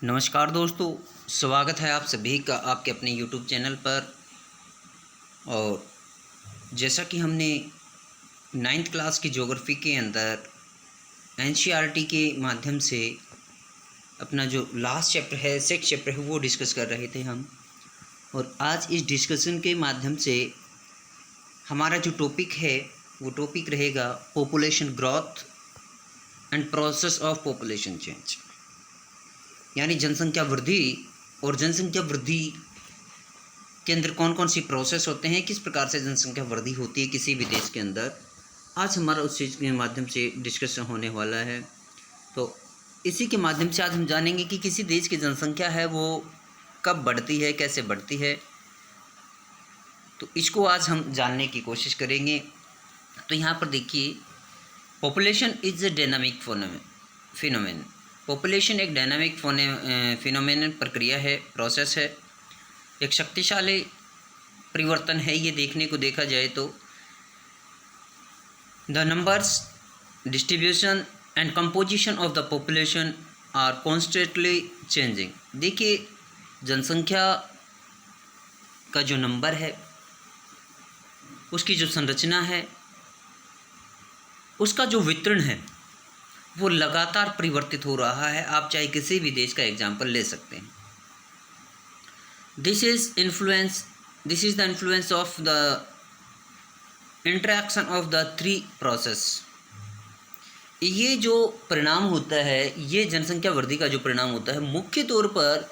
नमस्कार दोस्तों, स्वागत है आप सभी का आपके अपने YouTube चैनल पर। और जैसा कि हमने 9th क्लास की ज्योग्राफी के अंदर NCERT के माध्यम से अपना जो लास्ट चैप्टर है, सिक्स चैप्टर है, वो डिस्कस कर रहे थे हम। और आज इस डिस्कशन के माध्यम से हमारा जो टॉपिक है वो टॉपिक रहेगा population growth and process of population change, यानी जनसंख्या वृद्धि और जनसंख्या वृद्धि के अंदर कौन कौन सी प्रोसेस होते हैं, किस प्रकार से जनसंख्या वृद्धि होती है किसी भी देश के अंदर। आज हमारा उस चीज़ के माध्यम से डिस्कशन होने वाला है। तो इसी के माध्यम से आज हम जानेंगे कि किसी देश की जनसंख्या है वो कब बढ़ती है, कैसे बढ़ती है। तो इसको आज हम जानने की कोशिश करेंगे। तो यहाँ पर देखिए, population is a dynamic phenomenon. Population एक डायनामिक फिनोमेन प्रक्रिया है, प्रोसेस है, एक शक्तिशाली परिवर्तन है। ये देखने को देखा जाए तो the numbers, distribution and composition of the population are constantly changing. देखिए, जनसंख्या का जो नंबर है, उसकी जो संरचना है, उसका जो वितरण है, वो लगातार परिवर्तित हो रहा है। आप चाहे किसी भी देश का एग्जाम्पल ले सकते हैं। This is the influence of the interaction of the three process. ये जो परिणाम होता है, ये जनसंख्या वृद्धि का जो परिणाम होता है, मुख्य तौर पर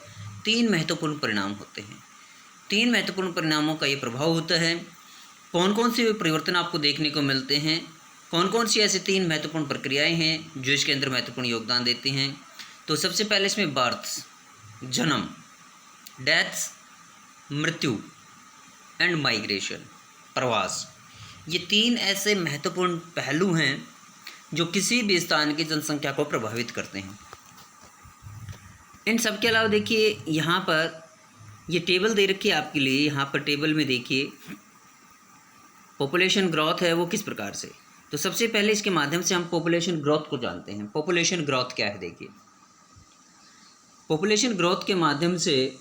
तीन महत्वपूर्ण परिणाम होते हैं। तीन महत्वपूर्ण परिणामों का ये प्रभाव होता है। कौन कौन से परिवर्तन आपको देखने को मिलते हैं, कौन कौन सी ऐसे तीन महत्वपूर्ण प्रक्रियाएं हैं जो इसके अंदर महत्वपूर्ण योगदान देती हैं। तो सबसे पहले इसमें बर्थ, जन्म, डेथ, मृत्यु एंड माइग्रेशन, प्रवास। ये तीन ऐसे महत्वपूर्ण पहलू हैं जो किसी भी स्थान की जनसंख्या को प्रभावित करते हैं। इन सब के अलावा देखिए, यहाँ पर ये टेबल दे रखी है आपके लिए। यहाँ पर टेबल में देखिए पॉपुलेशन ग्रोथ है वो किस प्रकार से। तो सबसे पहले इसके माध्यम से हम पॉपुलेशन ग्रोथ को जानते हैं। पॉपुलेशन ग्रोथ क्या है, देखिए, पॉपुलेशन ग्रोथ के माध्यम से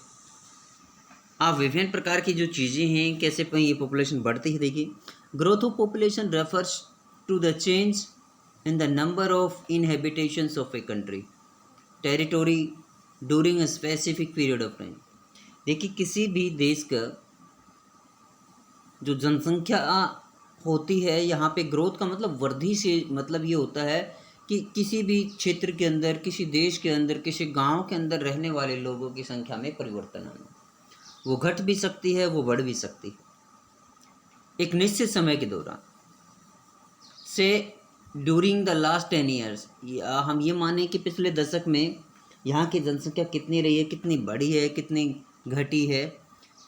आप विभिन्न प्रकार की जो चीज़ें हैं, कैसे ये पॉपुलेशन बढ़ती है। देखिए, growth of population refers to the change in the number of inhabitations of a country territory during a specific period of time. देखिए, किसी भी देश का जो जनसंख्या होती है, यहाँ पे ग्रोथ का मतलब वृद्धि से मतलब ये होता है कि किसी भी क्षेत्र के अंदर, किसी देश के अंदर, किसी गांव के अंदर रहने वाले लोगों की संख्या में परिवर्तन आना। वो घट भी सकती है, वो बढ़ भी सकती है एक निश्चित समय के दौरान। से ड्यूरिंग द लास्ट 10 ईयर्स, हम ये माने कि पिछले दशक में यहाँ की जनसंख्या कितनी रही है, कितनी बढ़ी है, कितनी घटी है।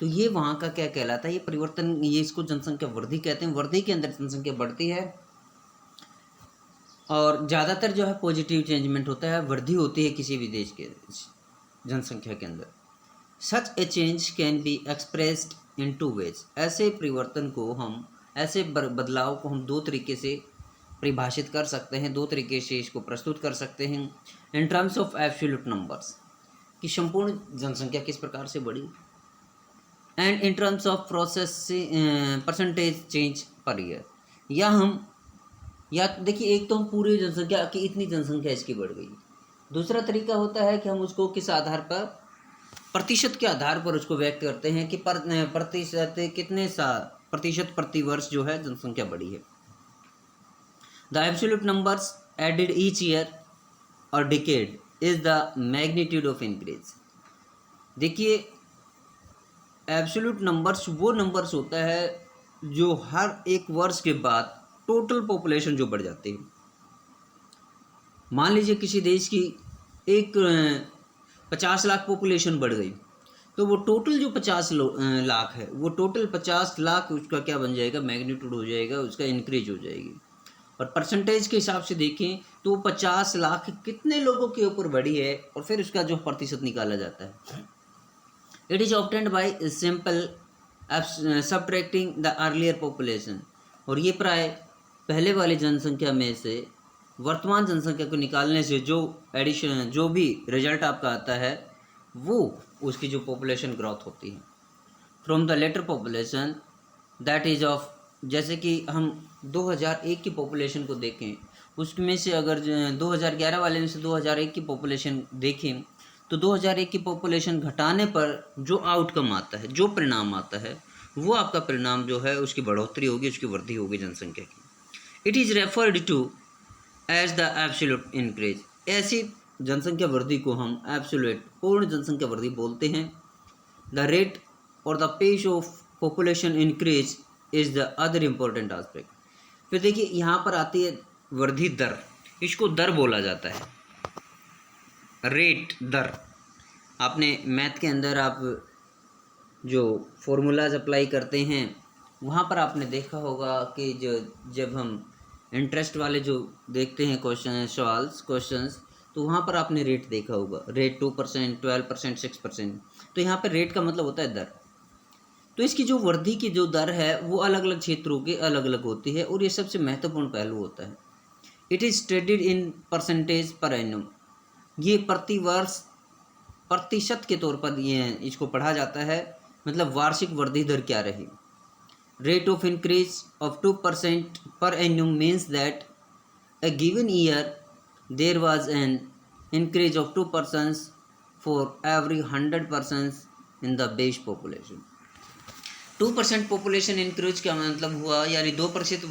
तो ये वहाँ का क्या कहलाता है, ये परिवर्तन, ये इसको जनसंख्या वृद्धि कहते हैं। वृद्धि के अंदर जनसंख्या बढ़ती है और ज़्यादातर जो है पॉजिटिव चेंजमेंट होता है, वृद्धि होती है किसी भी देश के जनसंख्या के अंदर। Such a change can be expressed in two ways. ऐसे परिवर्तन को हम, ऐसे बदलाव को हम दो तरीके से परिभाषित कर सकते हैं, दो तरीके से इसको प्रस्तुत कर सकते हैं। इन टर्म्स ऑफ एब्सोल्यूट नंबर्स, कि संपूर्ण जनसंख्या किस प्रकार से बढ़ी, and in terms of process percentage change per year. या देखिए, एक तो हम पूरी जनसंख्या की, इतनी जनसंख्या इसकी बढ़ गई। दूसरा तरीका होता है कि हम उसको किस आधार पर, प्रतिशत के आधार पर उसको व्यक्त करते हैं कि प्रतिशत कितने प्रतिशत प्रति वर्ष जो है जनसंख्या बढ़ी है। The absolute numbers added each year or decade is the magnitude of increase. देखिए, एब्सोल्यूट नंबर्स वो नंबर्स होता है जो हर एक वर्ष के बाद टोटल पॉपुलेशन जो बढ़ जाती है। मान लीजिए किसी देश की एक 50 लाख पॉपुलेशन बढ़ गई, तो वो टोटल जो 50 लाख है, वो टोटल 50 लाख उसका क्या बन जाएगा, मैग्नीट्यूड हो जाएगा, उसका इंक्रीज हो जाएगी। और परसेंटेज के हिसाब से देखें तो 50 लाख कितने लोगों के ऊपर बढ़ी है, और फिर उसका जो प्रतिशत निकाला जाता है। It is obtained by simple subtracting the earlier population. और ये प्राय पहले वाली जनसंख्या में से वर्तमान जनसंख्या को निकालने से जो एडिशन, जो भी रिजल्ट आपका आता है, वो उसकी जो पॉपुलेशन ग्रोथ होती है from the latter population that is of, जैसे कि हम 2001 की पॉपुलेशन को देखें, उसमें से अगर 2011 वाले में से 2001 की पॉपुलेशन देखें तो 2001 की पॉपुलेशन घटाने पर जो आउटकम आता है, जो परिणाम आता है, वो आपका परिणाम जो है उसकी बढ़ोतरी होगी, उसकी वृद्धि होगी जनसंख्या की। It is referred to as the absolute increase. ऐसी जनसंख्या वृद्धि को हम एब्सोल्यूट पूर्ण जनसंख्या वृद्धि बोलते हैं। द रेट और the pace of population increase is the other important aspect. फिर देखिए यहाँ पर आती है वृद्धि दर, इसको दर बोला जाता है, रेट, दर। आपने मैथ के अंदर आप जो फॉर्मूलाज अप्लाई करते हैं वहाँ पर आपने देखा होगा कि जब हम इंटरेस्ट वाले जो देखते हैं क्वेश्चंस, तो वहाँ पर आपने रेट देखा होगा, रेट 2%, 12%, 6%। तो यहाँ पर रेट का मतलब होता है दर। तो इसकी जो वृद्धि की जो दर है वो अलग अलग क्षेत्रों के अलग अलग होती है और ये सबसे महत्वपूर्ण पहलू होता है। It is studied in percentage per annum. ये प्रतिवर्ष प्रतिशत के तौर पर ये इसको पढ़ा जाता है, मतलब वार्षिक वृद्धि दर क्या रही। Rate of increase of 2% per annum means that a given year there was an increase of 2% for every 100 persons in the base population। 2% population increase का मतलब हुआ, यानी 2%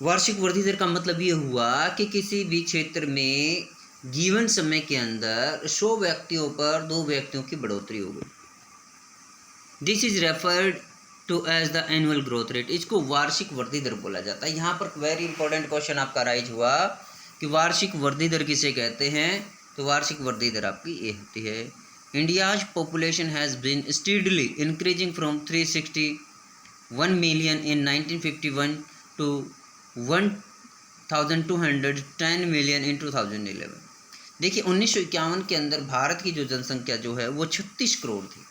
वार्षिक वृद्धि दर का मतलब ये हुआ कि किसी भी क्षेत्र में जीवन समय के अंदर 100 व्यक्तियों पर 2 व्यक्तियों की बढ़ोतरी हो गई। This is referred to as the annual growth rate. इसको वार्षिक वृद्धि दर बोला जाता है। यहाँ पर वेरी इंपॉर्टेंट क्वेश्चन आपका राइज हुआ कि वार्षिक वृद्धि दर किसे कहते हैं, तो वार्षिक वृद्धि दर आपकी ये होती है। India's population has been steadily increasing from 361 million in 1951 to 1210 million in 2011। देखिए 1951 के अंदर भारत की जो जनसंख्या जो है वो 36 करोड़ थी।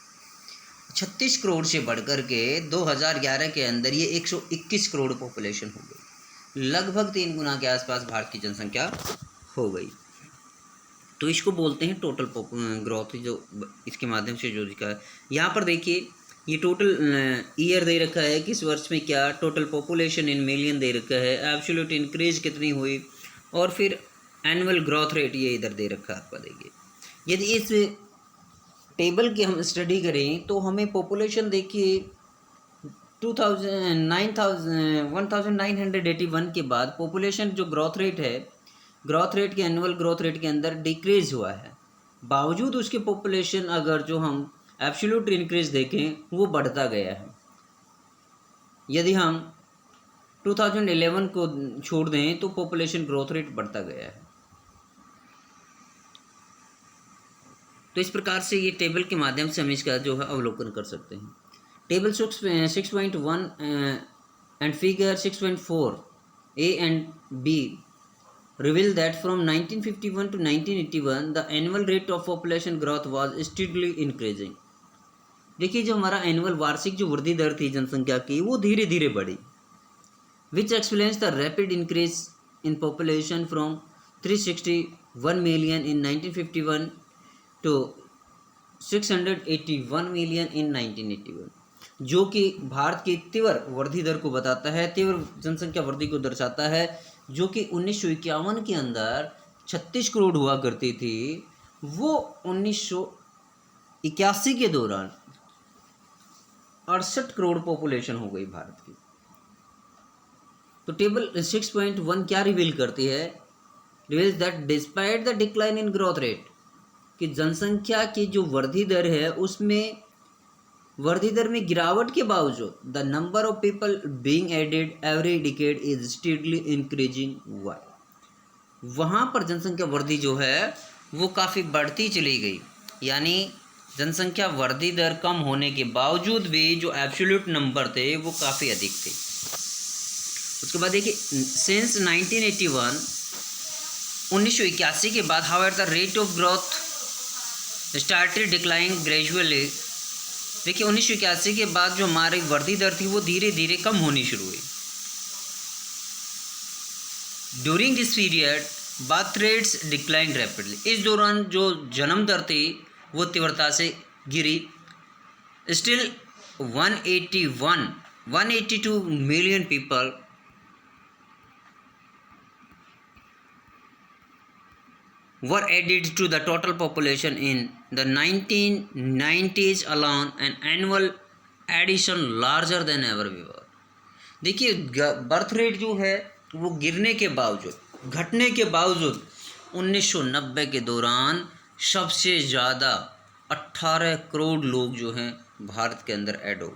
36 करोड़ से बढ़कर के 2011 के अंदर ये 121 करोड़ पॉपुलेशन हो गई, लगभग 3 गुना के आसपास भारत की जनसंख्या हो गई। तो इसको बोलते हैं टोटल ग्रोथ, जो इसके माध्यम से जो दिखा है। यहाँ पर देखिए ये टोटल ईयर दे रखा है, किस वर्ष में क्या, टोटल पॉपुलेशन इन मिलियन दे रखा है, एब्सोल्यूट इंक्रीज कितनी हुई, और फिर एनुअल ग्रोथ रेट ये इधर दे रखा है आपका। देखिए यदि इस टेबल की हम स्टडी करें तो हमें पॉपुलेशन देखिए 1981 के बाद पॉपुलेशन जो ग्रोथ रेट है, ग्रोथ रेट के एनुअल ग्रोथ रेट के अंदर डिक्रीज हुआ है। बावजूद उसके पॉपुलेशन अगर जो हम एब्सोल्यूट इंक्रीज देखें वो बढ़ता गया है। यदि हम 2011 को छोड़ दें तो पॉपुलेशन ग्रोथ रेट बढ़ता गया है। तो इस प्रकार से ये टेबल के माध्यम से हम इसका जो है अवलोकन कर सकते हैं। Table 6.1 and figure 6.4 A and B reveal that from 1951 to 1981 the annual rate of population growth was steadily increasing। देखिए जो हमारा एनुअल वार्षिक जो वृद्धि दर थी जनसंख्या की वो धीरे धीरे बढ़ी, which explains the rapid increase in population from 361 million in 1951 to 681 million in 1981, जो कि भारत की तीव्र वृद्धि दर को बताता है, तीव्र जनसंख्या वृद्धि को दर्शाता है, जो कि 1951 के अंदर 36 करोड़ हुआ करती थी, वो 1981 के दौरान 68 करोड़ पॉपुलेशन हो गई भारत की। तो टेबल 6.1 क्या रिवील करती है, reveals that despite the decline in growth rate, कि जनसंख्या की जो वृद्धि दर है उसमें वृद्धि दर में गिरावट के बावजूद the number of people being added every decade is steadily increasing. Why वहाँ पर जनसंख्या वृद्धि जो है वो काफ़ी बढ़ती चली गई, यानी जनसंख्या वृद्धि दर कम होने के बावजूद भी जो एब्सोल्यूट नंबर थे वो काफ़ी अधिक थे। उसके बाद देखिए सिंस 1981 के बाद however the rate of growth started decline gradually. देखिए 1981 के बाद जो हमारी वृद्धि दर थी वो धीरे धीरे कम होनी शुरू हुई। During this period birth rates decline rapidly. इस दौरान जो जन्म दर थी वो तीव्रता से गिरी। Still 182 million people were added to the total population in the 1990s alone, an annual addition larger than ever before। देखिए बर्थ रेट जो है वो गिरने के बावजूद, घटने के बावजूद 1990 के दौरान सबसे ज़्यादा 18 करोड़ लोग जो हैं भारत के अंदर ऐड हो।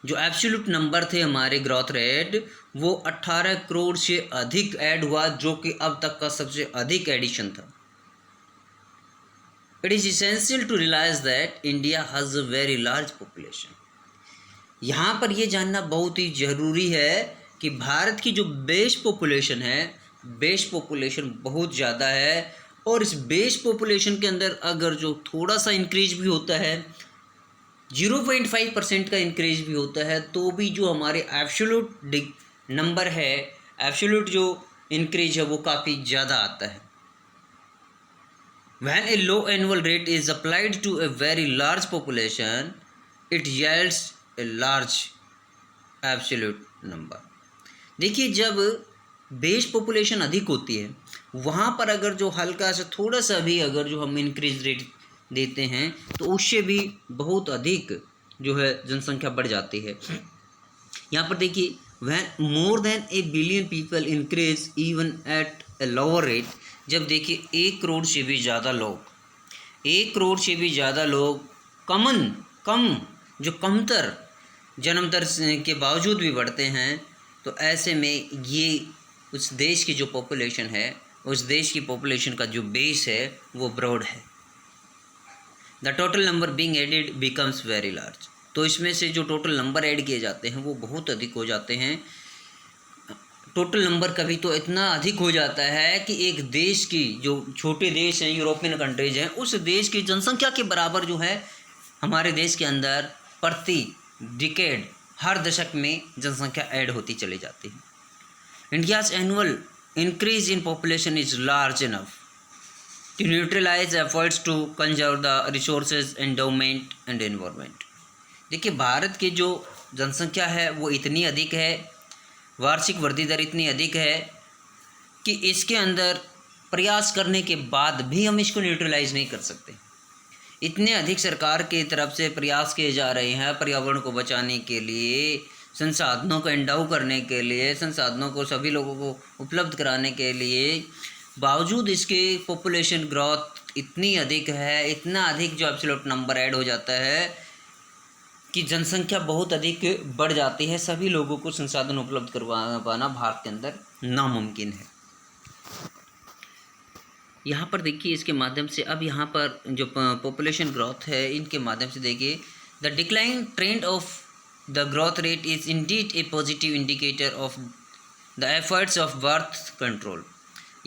जो एब्सोल्यूट नंबर थे हमारे ग्रोथ रेट वो 18 करोड़ से अधिक ऐड हुआ, जो कि अब तक का सबसे अधिक एडिशन था। It is essential to realise that India has a very large population. यहाँ पर यह जानना बहुत ही ज़रूरी है कि भारत की जो बेस पॉपुलेशन है, बेस पॉपुलेशन बहुत ज़्यादा है, और इस बेस पॉपुलेशन के अंदर अगर जो थोड़ा सा इंक्रीज भी होता है, 0.5% का इंक्रीज भी होता है, तो भी जो हमारे एब्सोल्यूट नंबर है, एब्सोल्यूट जो इंक्रीज है वो काफ़ी ज़्यादा आता है। When a low annual rate is applied to a very large population, it yields a large absolute number। देखिए जब बेस पॉपुलेशन अधिक होती है वहाँ पर अगर जो हल्का सा थोड़ा सा भी अगर जो हम इंक्रीज रेट देते हैं तो उससे भी बहुत अधिक जो है जनसंख्या बढ़ जाती है। यहाँ पर देखिए when more than a billion people increase even at a lower rate, जब देखिए 1 करोड़ से भी ज़्यादा लोग, 1 करोड़ से भी ज़्यादा लोग कमतर जन्म दर के बावजूद भी बढ़ते हैं, तो ऐसे में ये उस देश की जो पॉपुलेशन है, उस देश की पॉपुलेशन का जो बेस है वो ब्रॉड है। The total number being added becomes very large. तो इसमें से जो टोटल नंबर ऐड किए जाते हैं वो बहुत अधिक हो जाते हैं। टोटल नंबर कभी तो इतना अधिक हो जाता है कि एक देश की जो छोटे देश हैं, यूरोपियन कंट्रीज हैं, उस देश की जनसंख्या के बराबर जो है हमारे देश के अंदर प्रति डिकेड, हर दशक में जनसंख्या ऐड होती चली जाती है। India's annual increase in population is large enough to neutralize efforts to conserve the resources, endowment and environment। देखिए भारत की जो जनसंख्या है वो इतनी अधिक है, वार्षिक वृद्धि दर इतनी अधिक है कि इसके अंदर प्रयास करने के बाद भी हम इसको न्यूट्रलाइज नहीं कर सकते। इतने अधिक सरकार की तरफ से प्रयास किए जा रहे हैं पर्यावरण को बचाने के लिए, संसाधनों को एंडाउ करने के लिए, संसाधनों को सभी लोगों को उपलब्ध कराने के लिए, बावजूद इसके पॉपुलेशन ग्रोथ इतनी अधिक है, इतना अधिक जो एब्सोल्यूट नंबर ऐड हो जाता है कि जनसंख्या बहुत अधिक बढ़ जाती है। सभी लोगों को संसाधन उपलब्ध करवा पाना भारत के अंदर नामुमकिन है। यहाँ पर देखिए इसके माध्यम से अब यहाँ पर जो पॉपुलेशन ग्रोथ है इनके माध्यम से देखिए the decline trend of the growth rate is Indeed A positive indicator of the efforts of birth control.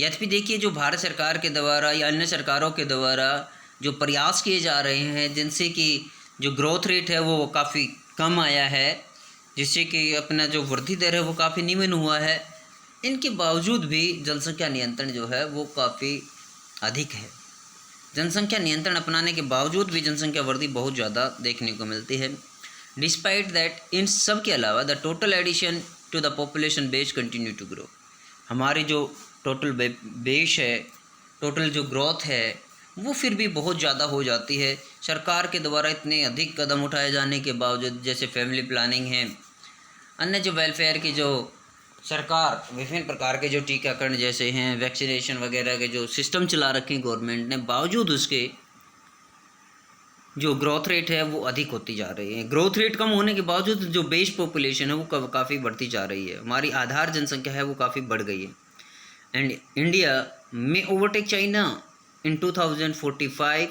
यद्यपि देखिए जो भारत सरकार के द्वारा या अन्य सरकारों के द्वारा जो प्रयास किए जा रहे हैं जिनसे कि जो ग्रोथ रेट है वो काफ़ी कम आया है, जिससे कि अपना जो वृद्धि दर है वो काफ़ी निम्न हुआ है, इनके बावजूद भी जनसंख्या नियंत्रण जो है वो काफ़ी अधिक है। जनसंख्या नियंत्रण अपनाने के बावजूद भी जनसंख्या वृद्धि बहुत ज़्यादा देखने को मिलती है। डिस्पाइट दैट, इन सब के अलावा the total addition to the population base continue to grow. हमारी जो टोटल बेस है, टोटल जो ग्रोथ है वो फिर भी बहुत ज़्यादा हो जाती है। सरकार के द्वारा इतने अधिक कदम उठाए जाने के बावजूद, जैसे फैमिली प्लानिंग है, अन्य जो वेलफेयर की जो सरकार विभिन्न प्रकार के जो टीकाकरण जैसे हैं, वैक्सीनेशन वगैरह के जो सिस्टम चला रखे हैं गवर्नमेंट ने, बावजूद उसके जो ग्रोथ रेट है वो अधिक होती जा रही है। ग्रोथ रेट कम होने के बावजूद जो बेस पॉपुलेशन है वो काफ़ी बढ़ती जा रही है। हमारी आधार जनसंख्या है वो काफ़ी बढ़ गई है। And India may overtake China in 2045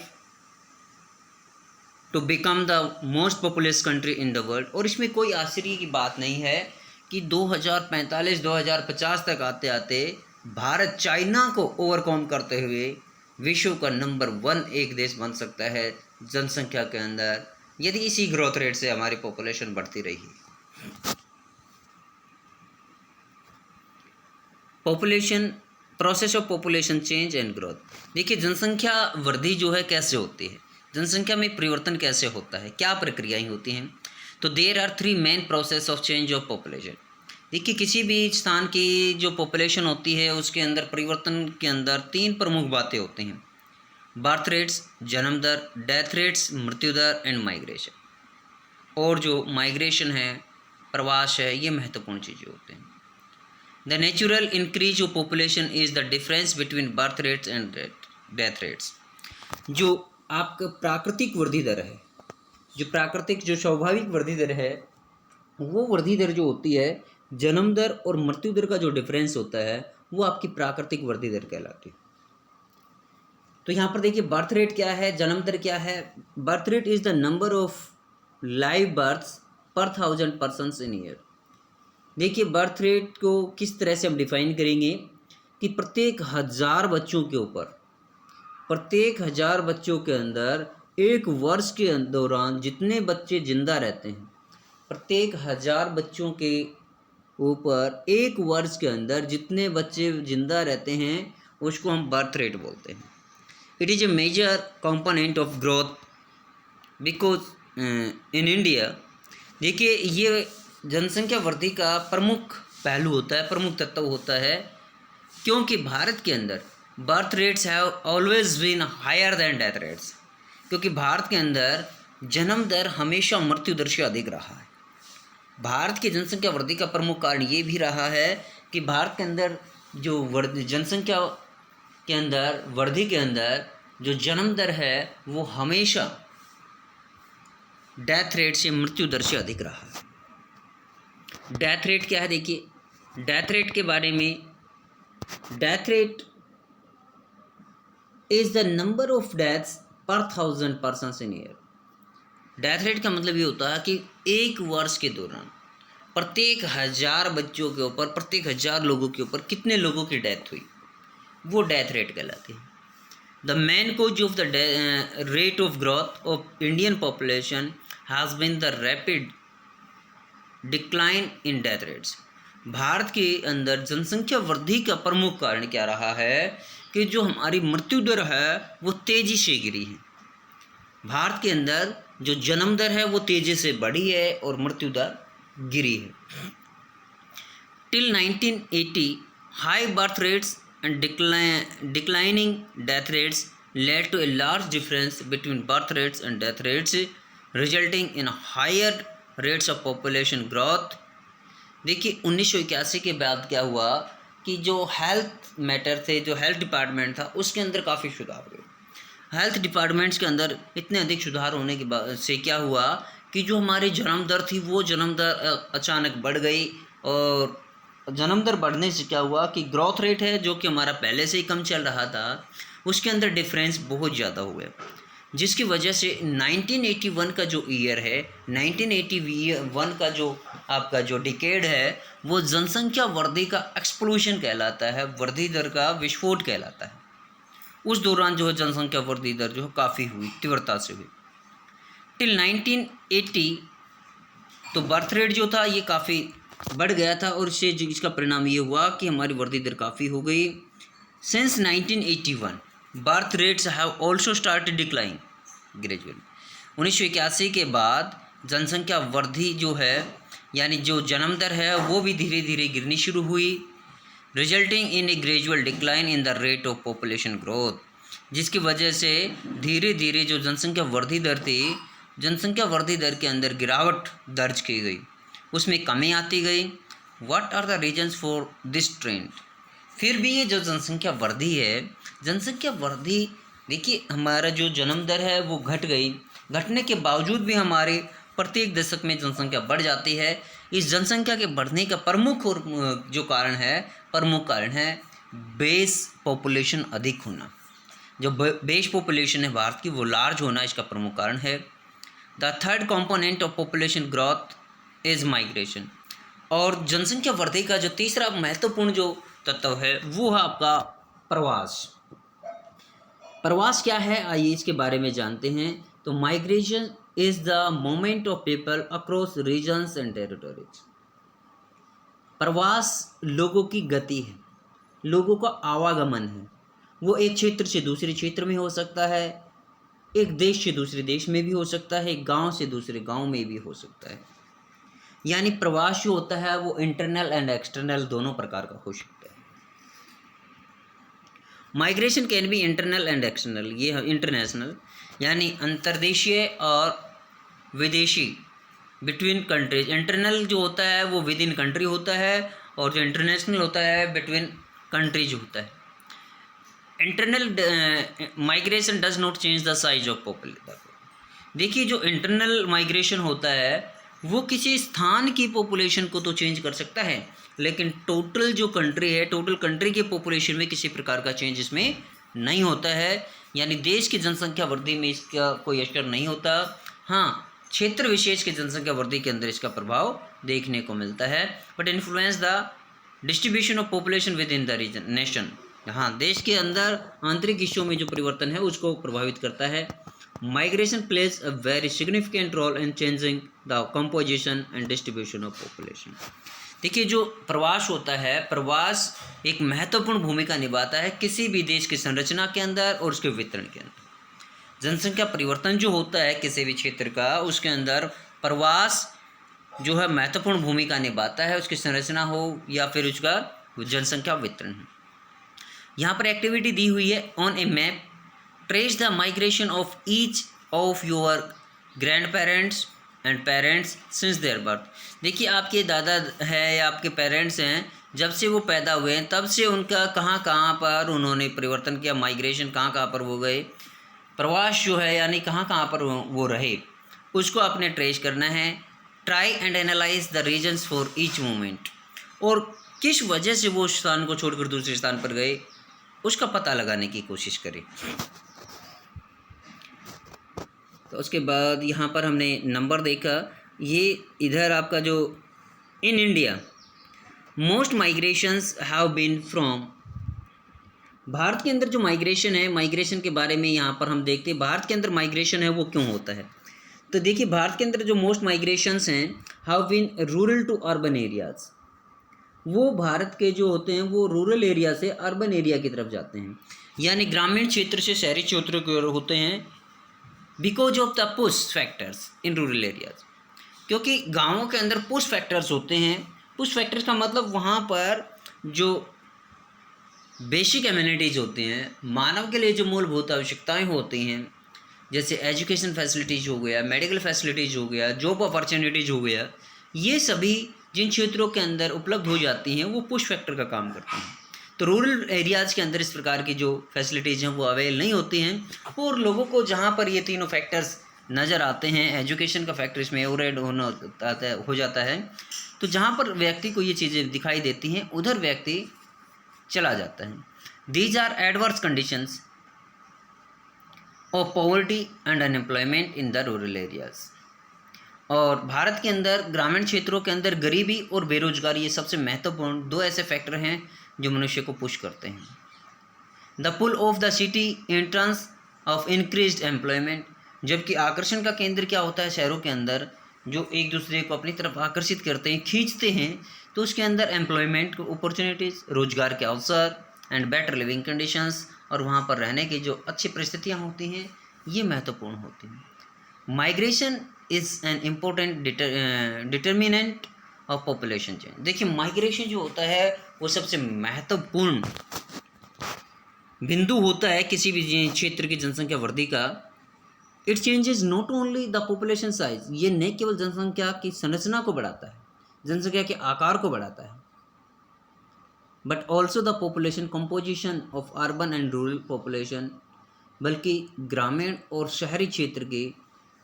to become the most populous country in the world. और इसमें कोई आश्चर्य की बात नहीं है कि 2045-2050 तक आते आते भारत चाइना को ओवरकम करते हुए विश्व का नंबर 1 एक देश बन सकता है जनसंख्या के अंदर, यदि इसी ग्रोथ रेट से हमारी पॉपुलेशन बढ़ती रही। Population process of population change and growth. देखिए जनसंख्या वृद्धि जो है कैसे होती है, जनसंख्या में परिवर्तन कैसे होता है, क्या प्रक्रियाएं होती हैं। तो there are 3 main process of change of population. देखिए किसी भी स्थान की जो पॉपुलेशन होती है उसके अंदर परिवर्तन के अंदर 3 प्रमुख बातें होती हैं, बर्थ रेट्स जन्म दर, डेथ रेट्स मृत्यु दर एंड माइग्रेशन। और जो माइग्रेशन है, प्रवास है, ये महत्वपूर्ण चीज़ें होते हैं। The natural increase of population is the difference between birth rates and death rates. जो आपका प्राकृतिक वृद्धि दर है, जो प्राकृतिक जो स्वाभाविक वृद्धि दर है, वो वृद्धि दर जो होती है, जन्म दर और मृत्यु दर का जो डिफरेंस होता है वो आपकी प्राकृतिक वृद्धि दर कहलाती है। तो यहाँ पर देखिए बर्थ रेट क्या है, जन्म दर क्या है। Birth rate is the number of live births per 1000 persons in year. देखिए बर्थ रेट को किस तरह से हम डिफाइन करेंगे कि प्रत्येक 1000 बच्चों के ऊपर, प्रत्येक 1000 बच्चों के अंदर एक वर्ष के दौरान जितने बच्चे जिंदा रहते हैं, प्रत्येक 1000 बच्चों के ऊपर एक वर्ष के अंदर जितने बच्चे जिंदा रहते हैं उसको हम बर्थ रेट बोलते हैं। It is a major component of growth because in India. देखिए ये जनसंख्या वृद्धि का प्रमुख पहलू होता है, प्रमुख तत्व होता है, क्योंकि भारत के अंदर birth rates have always been higher than death rates. क्योंकि भारत के अंदर जन्म दर हमेशा मृत्यु दर से अधिक रहा है। भारत की जनसंख्या वृद्धि का प्रमुख कारण ये भी रहा है कि भारत के अंदर जो जनसंख्या के अंदर वृद्धि के अंदर जो जन्म दर है वो हमेशा डेथ रेट से, मृत्यु दर से अधिक रहा है। डेथ रेट क्या है, देखिए डेथ रेट के बारे में, death rate is the number of deaths पर 1000 persons in year. Death rate का मतलब ये होता है कि एक वर्ष के दौरान प्रत्येक 1000 बच्चों के ऊपर, प्रत्येक 1000 लोगों के ऊपर कितने लोगों की डेथ हुई, वो डेथ रेट कहलाती है। The main cause of the rate of growth of Indian population has been the rapid decline in death rates. भारत के अंदर जनसंख्या वृद्धि का प्रमुख कारण क्या रहा है कि जो हमारी मृत्यु दर है वो तेज़ी से गिरी है। भारत के अंदर जो जन्म दर है वो तेज़ी से बढ़ी है और मृत्यु दर गिरी है। Till 1980 high birth rates and declining death rates led to a large difference between birth rates and death rates, resulting in higher rates of population growth। देखिए 1981 के बाद क्या हुआ कि जो हेल्थ मैटर थे, जो हेल्थ डिपार्टमेंट था, उसके अंदर काफ़ी सुधार हुए। हेल्थ डिपार्टमेंट्स के अंदर इतने अधिक सुधार होने के बाद से क्या हुआ कि जो हमारी जन्म दर थी वो जन्म दर अचानक बढ़ गई। और जन्म दर बढ़ने से क्या हुआ कि ग्रोथ रेट है जो कि हमारा पहले से ही कम चल रहा था, उसके अंदर डिफरेंस बहुत ज़्यादा हो गया, जिसकी वजह से 1981 का जो ईयर है, 1981 का जो आपका जो डिकेड है वो जनसंख्या वृद्धि का एक्सप्लोजन कहलाता है, वृद्धि दर का विस्फोट कहलाता है। उस दौरान जो है जनसंख्या वृद्धि दर जो है काफ़ी हुई, तीव्रता से हुई। टिल 1980 तो बर्थ रेट जो था ये काफ़ी बढ़ गया था और इससे इसका परिणाम ये हुआ कि हमारी वृद्धि दर काफ़ी हो गई। Since 1981 birth rates have also started decline gradually. 1981 के बाद जनसंख्या वृद्धि जो है यानी जो जन्म दर है वो भी धीरे धीरे गिरनी शुरू हुई, resulting in A gradual decline in the rate of population growth, जिसकी वजह से धीरे धीरे जो जनसंख्या वृद्धि दर थी, जनसंख्या वृद्धि दर के अंदर गिरावट दर्ज की गई, उसमें कमी आती गई। What are the reasons for this trend. फिर भी ये जो जनसंख्या वृद्धि है, जनसंख्या वृद्धि देखिए हमारा जो जन्म दर है वो घट गई, घटने के बावजूद भी हमारे प्रत्येक दशक में जनसंख्या बढ़ जाती है। इस जनसंख्या के बढ़ने का प्रमुख और जो कारण है बेस पॉपुलेशन अधिक होना। जो बेस पॉपुलेशन है भारत की वो लार्ज होना इसका प्रमुख कारण है। The third component of population growth is migration. और जनसंख्या वृद्धि का जो तीसरा महत्वपूर्ण जो तत्व है वो है आपका प्रवास। प्रवास क्या है आइए इसके बारे में जानते हैं। तो migration is the movement of people across regions and territories. प्रवास लोगों की गति है, लोगों का आवागमन है वो एक क्षेत्र से दूसरे क्षेत्र में हो सकता है, एक देश से दूसरे देश में भी हो सकता है, एक गांव से दूसरे गांव में भी हो सकता है। यानी प्रवास जो होता है वो इंटरनल एंड एक्सटर्नल दोनों प्रकार का हो सकता है। Migration can be internal and external, ये इंटरनेशनल यानी अंतर्देशीय और विदेशी, बिटवीन कंट्रीज। इंटरनल जो होता है वो विद इन कंट्री होता है, और जो इंटरनेशनल होता है बिटवीन कंट्रीज होता है। Internal migration does not change the size of population. देखिए जो इंटरनल माइग्रेशन होता है वो किसी स्थान की पॉपुलेशन को तो चेंज कर सकता है, लेकिन टोटल जो कंट्री है, टोटल कंट्री के पॉपुलेशन में किसी प्रकार का चेंज इसमें नहीं होता है। यानी देश की जनसंख्या वृद्धि में इसका कोई असर नहीं होता। हाँ, क्षेत्र विशेष की जनसंख्या वृद्धि के अंदर इसका प्रभाव देखने को मिलता है। But influence the distribution of population within the region nation. हाँ, देश के अंदर आंतरिक हिस्सों में जो परिवर्तन है उसको प्रभावित करता है। Migration plays a very significant role in changing the composition and distribution of population. देखिए जो प्रवास होता है, प्रवास एक महत्वपूर्ण भूमिका निभाता है किसी भी देश की संरचना के अंदर और उसके वितरण के अंदर। जनसंख्या परिवर्तन जो होता है किसी भी क्षेत्र का, उसके अंदर प्रवास जो है महत्वपूर्ण भूमिका निभाता है, उसकी संरचना हो या फिर उसका जनसंख्या वितरण है। यहाँ पर एक्टिविटी दी हुई है on A map, trace the migration of each of your grand parents and parents since there birth. देखिए आपके दादा है या आपके पेरेंट्स हैं, जब से वो पैदा हुए हैं तब से उनका कहाँ कहाँ पर उन्होंने परिवर्तन किया, माइग्रेशन कहाँ कहाँ पर वो गए, प्रवास जो है यानी कहाँ कहाँ पर वो रहे, उसको आपने ट्रेस करना है। Try and analyse the reasons for each movement, और किस वजह से वो स्थान को छोड़कर दूसरे स्थान पर गए उसका पता लगाने की कोशिश करें। तो उसके बाद यहाँ पर हमने नंबर देखा, ये इधर आपका जो in India most migrations have been from, भारत के अंदर जो माइग्रेशन है, माइग्रेशन के बारे में यहाँ पर हम देखते हैं भारत के अंदर माइग्रेशन है वो क्यों होता है। तो देखिए भारत के अंदर जो मोस्ट माइग्रेशंस हैं have been rural to urban areas, वो भारत के जो होते हैं वो रूरल एरिया से अर्बन एरिया की तरफ जाते हैं, यानी ग्रामीण क्षेत्र से शहरी क्षेत्रों की ओर होते हैं। Because of the push factors in rural areas, क्योंकि गाँवों के अंदर पुश फैक्टर्स होते हैं। पुश फैक्टर्स का मतलब वहाँ पर जो बेसिक एम्यूनिटीज़ होती हैं, मानव के लिए जो मूलभूत आवश्यकताएं होती हैं, जैसे एजुकेशन फैसिलिटीज़ हो गया, मेडिकल फैसिलिटीज़ हो गया, जॉब अपॉर्चुनिटीज़ हो गया, ये सभी जिन क्षेत्रों के अंदर उपलब्ध हो जाती हैं वो पुश फैक्टर का काम करते हैं। तो रूरल एरियाज़ के अंदर इस प्रकार की जो फैसिलिटीज़ हैं वो अवेल नहीं होती हैं, और लोगों को जहाँ पर ये तीनों फैक्टर्स नज़र आते हैं, एजुकेशन का फैक्टर इसमें ओवरहेड हो जाता है, तो जहाँ पर व्यक्ति को ये चीज़ें दिखाई देती हैं उधर व्यक्ति चला जाता है। These are adverse conditions of poverty and unemployment in the rural areas. और भारत के अंदर ग्रामीण क्षेत्रों के अंदर गरीबी और बेरोजगारी ये सबसे महत्वपूर्ण दो ऐसे फैक्टर हैं जो मनुष्य को पुश करते हैं। The pull of the city in terms of increased employment, जबकि आकर्षण का केंद्र क्या होता है शहरों के अंदर, जो एक दूसरे को अपनी तरफ आकर्षित करते हैं, खींचते हैं, तो उसके अंदर एम्प्लॉयमेंट अपॉर्चुनिटीज़, रोजगार के अवसर एंड बेटर लिविंग कंडीशंस, और वहाँ पर रहने की जो अच्छी परिस्थितियाँ होती हैं ये महत्वपूर्ण होती हैं। Migration is an important determinant of population change. देखिए माइग्रेशन जो होता है वो सबसे महत्वपूर्ण बिंदु होता है किसी भी क्षेत्र की जनसंख्या वृद्धि का। It changes not only the population size, ये न केवल जनसंख्या की संरचना को बढ़ाता है, जनसंख्या के आकार को बढ़ाता है, but also the population composition of urban and rural population, बल्कि ग्रामीण और शहरी क्षेत्र की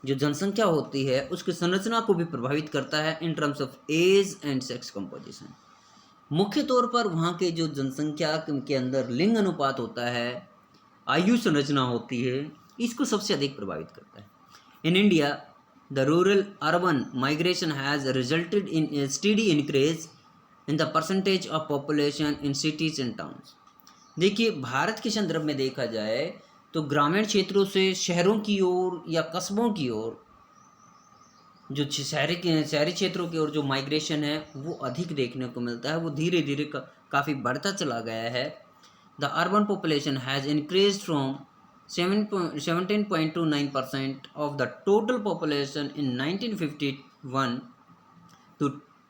जो जनसंख्या होती है उसकी संरचना को भी प्रभावित करता है in terms of age and sex composition. मुख्य तौर पर वहाँ के जो जनसंख्या के अंदर लिंग अनुपात होता है, आयु संरचना होती है, इसको सबसे अधिक प्रभावित करता है। In India the rural urban migration has resulted in A study increase in the percentage of population in cities and towns. देखिए भारत के संदर्भ में देखा जाए तो ग्रामीण क्षेत्रों से शहरों की ओर या कस्बों की ओर जो शहरी क्षेत्रों की ओर जो माइग्रेशन है वो अधिक देखने को मिलता है, वो धीरे धीरे काफ़ी बढ़ता चला गया है। The urban population has increase from 17.29% of the total population in 1951 to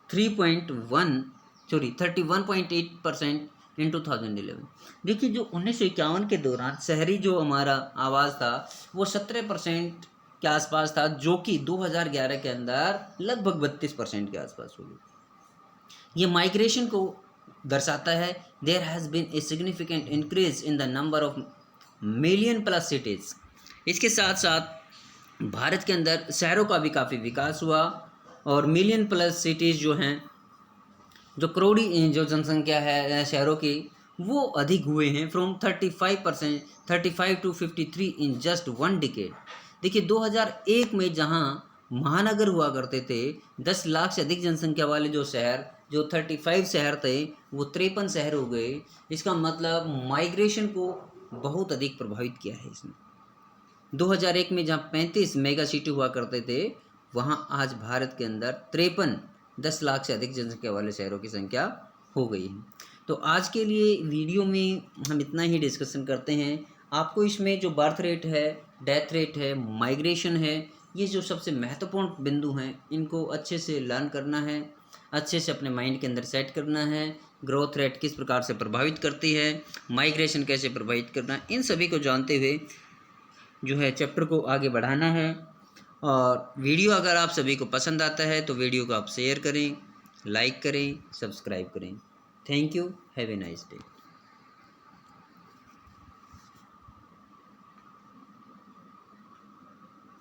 31.8% in 2011। देखिए, जो 1951 के दौरान शहरी जो हमारा आवाज़ था वो 17% के आसपास था, जो कि 2011 के अंदर लगभग 32% के आसपास हो गई। ये माइग्रेशन को दर्शाता है। There has been a significant increase in the number of million plus cities. इसके साथ साथ भारत के अंदर शहरों का भी काफ़ी विकास हुआ और मिलियन प्लस सिटीज़ जो हैं, जो करोड़ी जो जनसंख्या है शहरों की, वो अधिक हुए हैं from 35 to 53 in just 1 decade. देखिए, 2001 में जहां महानगर हुआ करते थे 10 लाख से अधिक जनसंख्या वाले जो शहर, जो 35 शहर थे, वो 53 शहर हो गए। इसका मतलब माइग्रेशन को बहुत अधिक प्रभावित किया है इसने। 2001 में जहाँ 35 मेगा सिटी हुआ करते थे, वहाँ आज भारत के अंदर 10 लाख से अधिक जनसंख्या वाले शहरों की संख्या हो गई है। तो आज के लिए वीडियो में हम इतना ही डिस्कशन करते हैं। आपको इसमें जो बर्थ रेट है, डेथ रेट है, माइग्रेशन है, ये जो सबसे महत्वपूर्ण बिंदु हैं, इनको अच्छे से लर्न करना है, अच्छे से अपने माइंड के अंदर सेट करना है। ग्रोथ रेट किस प्रकार से प्रभावित करती है, माइग्रेशन कैसे प्रभावित करना है, इन सभी को जानते हुए जो है चैप्टर को आगे बढ़ाना है। और वीडियो अगर आप सभी को पसंद आता है तो वीडियो को आप शेयर करें, लाइक करें, सब्सक्राइब करें। Thank you, have a nice day.